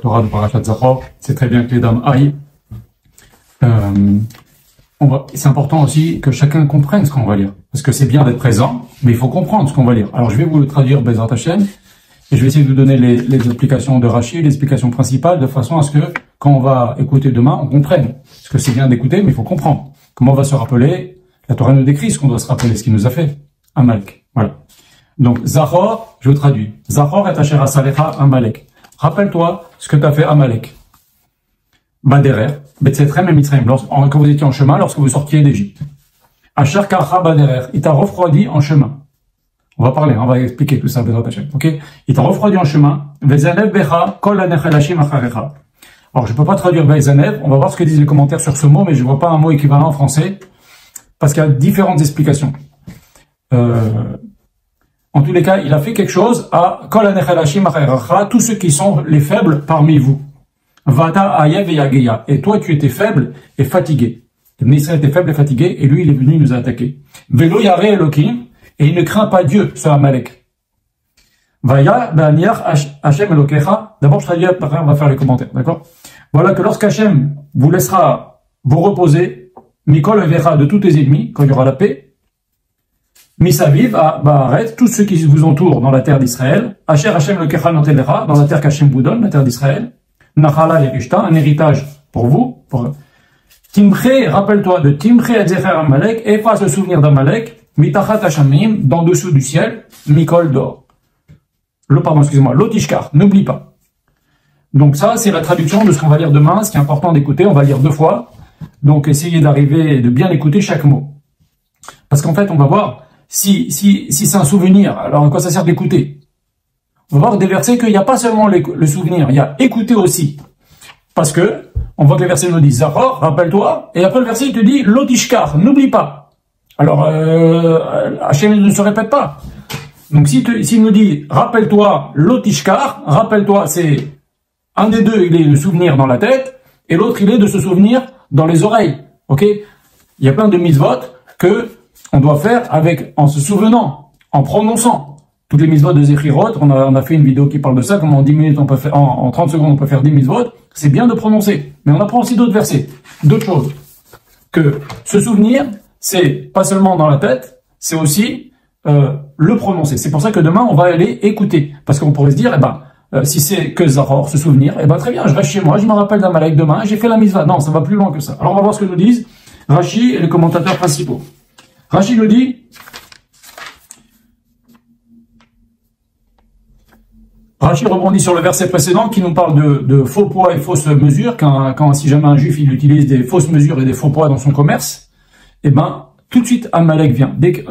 Torah de Parashat Zachor, c'est très bien que les dames aillent. C'est important aussi que chacun comprenne ce qu'on va lire. Parce que c'est bien d'être présent, mais il faut comprendre ce qu'on va lire. Alors je vais vous le traduire Bezrat Hashem, et je vais essayer de vous donner les explications de Rashi, les explications principales, de façon à ce que, quand on va écouter demain, on comprenne. Parce que c'est bien d'écouter, mais il faut comprendre. Comment on va se rappeler? La Torah nous décrit ce qu'on doit se rappeler, ce qu'il nous a fait. Amalek. Voilà. Donc, Zachor, je vous traduis. Zachor et Asher Asalecha Amalek. Rappelle-toi ce que tu as fait Amalek. Baderer, Betsetrem et Mitzrayim, quand vous étiez en chemin, lorsque vous sortiez d'Égypte. Asher Karcha Baderer, il t'a refroidi en chemin. On va parler, on va expliquer tout ça, Bezrat Hashem, ok? Il t'a refroidi en chemin. Vezanev Becha, Kol Anechelashim Acharecha. Alors, je peux pas traduire Vezanev, on va voir ce que disent les commentaires sur ce mot, mais je vois pas un mot équivalent en français, parce qu'il y a différentes explications. En tous les cas, il a fait quelque chose à Kol Anechelashim Acharecha, tous ceux qui sont les faibles parmi vous. Vata Ayev et Yageya. Et toi, tu étais faible et fatigué. Ibn Israël était faible et fatigué, et lui, il est venu nous attaquer. Velo Yare Elohim, et il ne craint pas Dieu, ce Amalek. Vaya Baniach Hashem Elokecha. D'abord, je traduis, après on va faire les commentaires, d'accord? Voilà que lorsqu'Hachem vous laissera vous reposer, Mikol Evera de tous tes ennemis, quand il y aura la paix, Misaviv à Baaret, tous ceux qui vous entourent dans la terre d'Israël, Asher Hashem Elokecha Notelera, dans la terre qu'Hachem vous donne, la terre d'Israël, Nachala Yerishta, un héritage pour vous, Timché, rappelle-toi de Timché Adzecher Amalek, efface le souvenir d'Amalek, Mitachat Hashamim, d'en dessous du ciel, Mikol d'or. L'Otishkar, n'oublie pas. Donc ça, c'est la traduction de ce qu'on va lire demain, ce qui est important d'écouter, on va lire 2 fois. Donc essayez d'arriver et de bien écouter chaque mot. Parce qu'en fait, on va voir, si c'est un souvenir, alors à quoi ça sert d'écouter? On va voir des versets qu'il n'y a pas seulement le souvenir, il y a écouter aussi. Parce que, on voit que les versets nous disent, Zachor, rappelle-toi, et après le verset, il te dit, L'Otishkar, n'oublie pas. Alors, Hachem ne se répète pas. Donc, s'il nous dit, rappelle-toi, L'Otishkar, rappelle-toi, c'est un des deux, il est le souvenir dans la tête, et l'autre, il est de se souvenir dans les oreilles. Ok? Il y a plein de mitzvot que on doit faire en se souvenant, en prononçant. Toutes les mitzvot de Zechirot, on a fait une vidéo qui parle de ça, comment en 10 minutes on peut faire, en 30 secondes on peut faire 10 mitzvot. C'est bien de prononcer. Mais on apprend aussi d'autres versets, d'autres choses. Que se souvenir, c'est pas seulement dans la tête, c'est aussi le prononcer. C'est pour ça que demain, on va aller écouter. Parce qu'on pourrait se dire, si c'est que Zachor, se souvenir, très bien, je reste chez moi, je me rappelle d'Amalek demain, j'ai fait la mitzvah. Non, ça va plus loin que ça. Alors on va voir ce que nous disent Rashi et les commentateurs principaux. Rashi nous dit, Rashi rebondit sur le verset précédent qui nous parle de faux poids et fausses mesures, quand si jamais un juif il utilise des fausses mesures et des faux poids dans son commerce, tout de suite Amalek vient. Dès que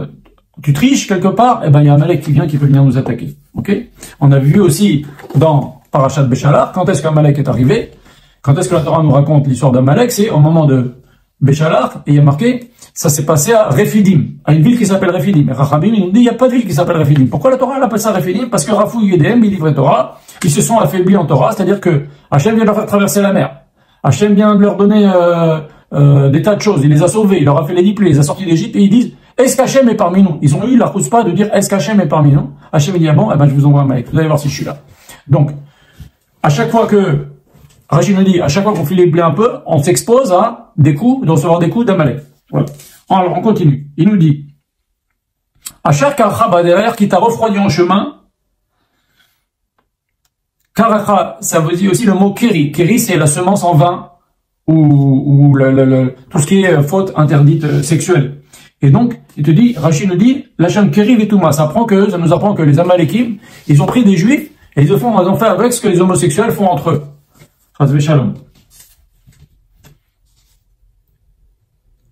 tu triches quelque part, il y a Amalek qui vient, qui peut venir nous attaquer. Ok? On a vu aussi dans Parashat Béchalar, quand est-ce qu'Amalek est arrivé, quand est-ce que la Torah nous raconte l'histoire d'Amalek, c'est au moment de Béchalar, et il y a marqué, ça s'est passé à Rephidim, à une ville qui s'appelle Rephidim. Et Rachamim, il nous dit, il n'y a pas de ville qui s'appelle Rephidim. Pourquoi la Torah, elle appelle ça Rephidim? Parce que Rafou Yedem, il livrait Torah, ils se sont affaiblis en Torah, c'est-à-dire que Hachem vient de leur faire traverser la mer. Hachem vient de leur donner des tas de choses, il les a sauvés, il leur a fait les 10 plaies, il les a sortis d'Égypte, et ils disent, est-ce qu'Hachem est parmi nous? Ils ont eu la chutzpah de dire, est-ce qu'Hachem est parmi nous? Hachem dit, bon, je vous envoie un mec, vous allez voir si je suis là. Donc, à chaque fois que, Rashi nous dit, à chaque fois qu'on file les blés un peu, on s'expose à des coups, de recevoir des coups d'Amalek. Voilà. Alors, on continue. Il nous dit, Asher Karcha Baderer, qui t'a refroidi en chemin. Karacha, ça veut dire aussi le mot Keri. Keri, c'est la semence en vin, ou tout ce qui est faute interdite sexuelle. Et donc, il te dit, Rashi nous dit, Lachem Keri Vitouma, ça nous apprend que les Amalekim, ils ont pris des Juifs, et ils ont fait avec ce que les homosexuels font entre eux. Chazvé Shalom.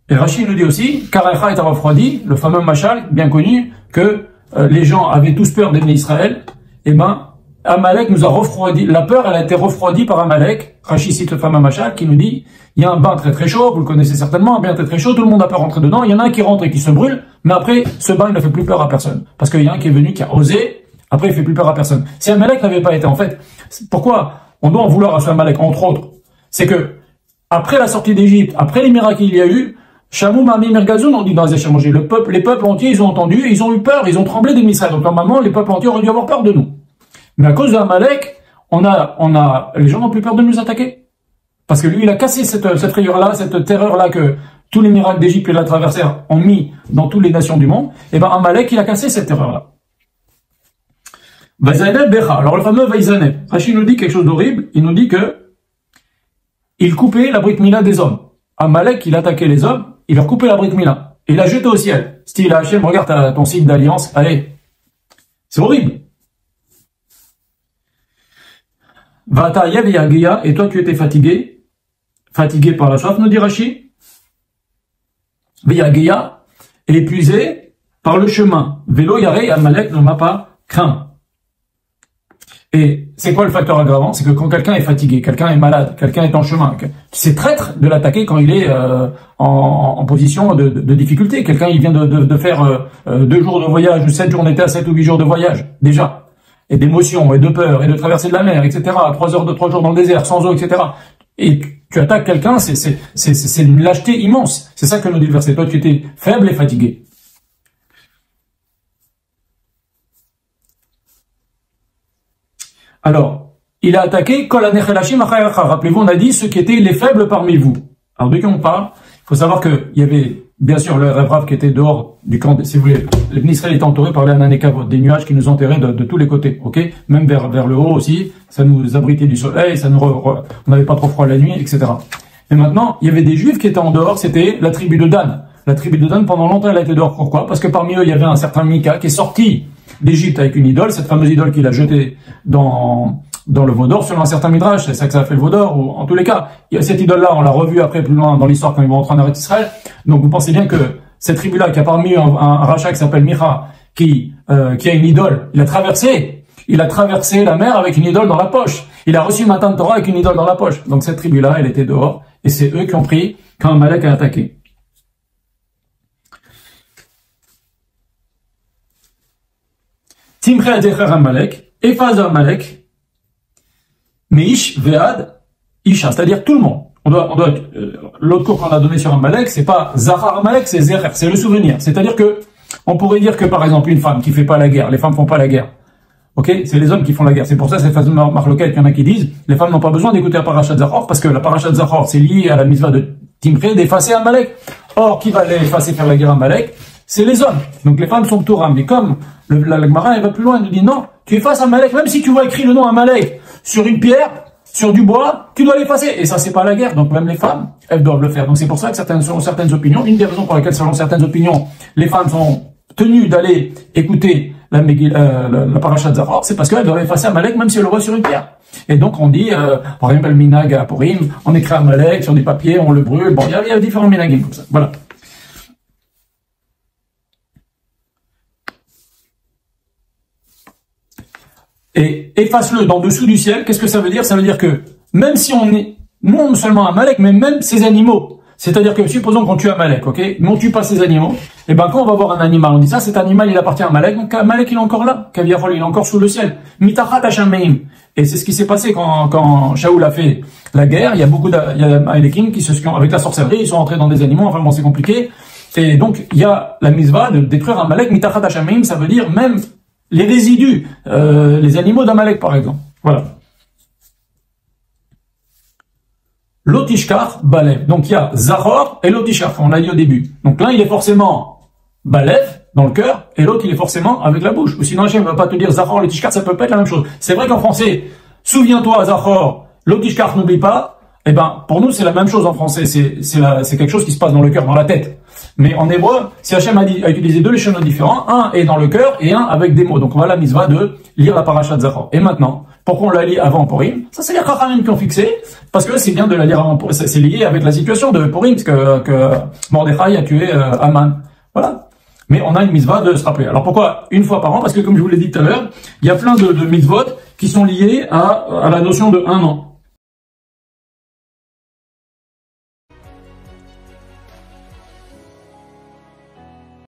Et Rashi nous dit aussi, Karacha est refroidi, le fameux machal, bien connu, que les gens avaient tous peur d'Ibn Israël, Amalek nous a refroidi, la peur, elle a été refroidie par Amalek. Rashi cite le fameux machal qui nous dit, il y a un bain très très chaud, vous le connaissez certainement, un bain très très chaud, tout le monde a peur rentrer dedans, il y en a un qui rentre et qui se brûle, mais après, ce bain, il ne fait plus peur à personne. Parce qu'il y a un qui est venu, qui a osé, après il fait plus peur à personne. Si Amalek n'avait pas été, en fait, pourquoi on doit en vouloir à ce Amalek, entre autres? C'est que, après la sortie d'Égypte, après les miracles qu'il y a eu, Shamou, Mami, Mergazoun, on dit dans les échanges, les peuples entiers, ils ont entendu, ils ont eu peur, ils ont tremblé des Israël. Donc normalement, les peuples entiers auraient dû avoir peur de nous. Mais à cause d'Amalek, les gens n'ont plus peur de nous attaquer. Parce que lui, il a cassé cette frayeur-là, cette terreur-là que tous les miracles d'Égypte et de la traversée ont mis dans toutes les nations du monde. Et ben, Amalek, il a cassé cette terreur-là. Vaizaneb Becha. Alors, le fameux Vaizaneb. Rachid nous dit quelque chose d'horrible. Il nous dit que il coupait la Brit Mila des hommes. Amalek, il attaquait les hommes, il leur coupait la Brit Mila. Il l'a jeté au ciel. Style Hachem, regarde ton signe d'alliance, allez. C'est horrible. Vata Yev Yagia, et toi tu étais fatigué par la soif, nous dit Rachid. Yagia, épuisé par le chemin. Vélo Yaré, Amalek ne m'a pas craint. Et c'est quoi le facteur aggravant? C'est que quand quelqu'un est fatigué, quelqu'un est malade, quelqu'un est en chemin, c'est traître de l'attaquer quand il est en position de difficulté. Quelqu'un, il vient de faire 2 jours de voyage, ou 7 jours, on était à 7 ou 8 jours de voyage, déjà. Et d'émotions, et de peur, et de traverser de la mer, etc. 3 jours dans le désert, sans eau, etc. Et tu attaques quelqu'un, c'est une lâcheté immense. C'est ça que nous dit le verset. Toi, tu étais faible et fatigué. Alors, il a attaqué Kol Hanechelashim Achayach. Rappelez-vous, on a dit ceux qui étaient les faibles parmi vous. Alors, de qui on parle? Il faut savoir qu'il y avait, bien sûr, le Rav qui était dehors du camp, si vous voulez, l'Israël était entouré par les Ananekavot, des nuages qui nous enterraient de tous les côtés, ok? Même vers le haut aussi, ça nous abritait du soleil, on n'avait pas trop froid la nuit, etc. Et maintenant, il y avait des Juifs qui étaient en dehors, c'était la tribu de Dan. La tribu de Dan, pendant longtemps, elle a été dehors. Pourquoi? Parce que parmi eux, il y avait un certain Mika qui est sorti d'Égypte avec une idole, cette fameuse idole qu'il a jetée dans le Vaudor, selon un certain Midrash, c'est ça que ça a fait le Vaudor, ou en tous les cas, cette idole-là, on l'a revue après plus loin dans l'histoire quand ils vont rentrer en Eretz Israël. Donc vous pensez bien que cette tribu-là, qui a parmi eux un rachat qui s'appelle Micha, qui a une idole, il a traversé la mer avec une idole dans la poche. Il a reçu le matin de Torah avec une idole dans la poche. Donc cette tribu-là, elle était dehors, et c'est eux qui ont pris quand Amalek a attaqué. Timche Adecher Amalek, Ephaz Amalek, Meish Vead Isha, c'est-à-dire tout le monde. L'autre cours qu'on a donné sur Amalek, c'est pas Zahar Amalek, c'est Zecher, c'est le souvenir. C'est-à-dire que, on pourrait dire que par exemple, une femme qui fait pas la guerre, les femmes font pas la guerre. Ok? C'est les hommes qui font la guerre. C'est pour ça, c'est façon marloquette, il y en a qui disent, les femmes n'ont pas besoin d'écouter la parashat Zachor, parce que la parashat Zachor, c'est lié à la mitzvah de Timche, d'effacer Amalek. Or, qui va l'effacer faire la guerre à Amalek? C'est les hommes. Donc les femmes sont Torah. Mais comme la Gemara, elle va plus loin, elle nous dit non, tu effaces Amalek, même si tu vois écrit le nom Amalek sur une pierre, sur du bois, tu dois l'effacer. Et ça, c'est pas la guerre. Donc même les femmes, elles doivent le faire. Donc c'est pour ça que selon certaines opinions, une des raisons pour lesquelles, selon certaines opinions, les femmes sont tenues d'aller écouter la parashat Zachor, c'est parce qu'elles doivent effacer Amalek, même si elles le voient sur une pierre. Et donc on dit, par exemple, le minag à Purim, on écrit Amalek sur des papiers, on le brûle. Bon, il y a différents minagim comme ça. Voilà. Et efface-le dans dessous du ciel. Qu'est-ce que ça veut dire? Ça veut dire que même si on est non seulement Amalek, mais même ces animaux. C'est-à-dire que supposons qu'on tue Amalek, ok? Mais on tue pas ces animaux. Et ben quand on va voir un animal, on dit ça, cet animal il appartient à Amalek, donc Amalek il est encore là. Kaviarol il est encore sous le ciel. Mitachat Hashameim. Et c'est ce qui s'est passé quand Shaoul a fait la guerre. Il y a beaucoup d'Amalekim qui avec la sorcellerie, ils sont entrés dans des animaux. Enfin bon, c'est compliqué. Et donc il y a la mitzvah de détruire Amalek. Mitachat Hashameim, ça veut dire même les résidus, les animaux d'Amalek par exemple. Voilà. L'otishkar, Balev. Donc il y a Zahor et l'otishkar, on l'a dit au début. Donc l'un il est forcément Balev, dans le cœur, et l'autre il est forcément avec la bouche. Ou sinon Hachem ne va pas te dire Zahor, l'otishkar, ça peut pas être la même chose. C'est vrai qu'en français, souviens-toi Zahor, l'otishkar, n'oublie pas, eh ben pour nous c'est la même chose en français, c'est quelque chose qui se passe dans le cœur, dans la tête. Mais en hébreu, si Hachem a utilisé deux léchonot différents, un est dans le cœur et un avec des mots. Donc on va la mitzvah de lire la parashat Zachor. Et maintenant, pourquoi on la lit avant Purim? Ça c'est les Chachamim qui ont fixé, parce que c'est bien de la lire avant Purim. C'est lié avec la situation de Purim, parce que Mordechai a tué Haman. Voilà. Mais on a une mitzvah de se rappeler. Alors pourquoi une fois par an? Parce que comme je vous l'ai dit tout à l'heure, il y a plein de mitzvot qui sont liés à la notion de un an.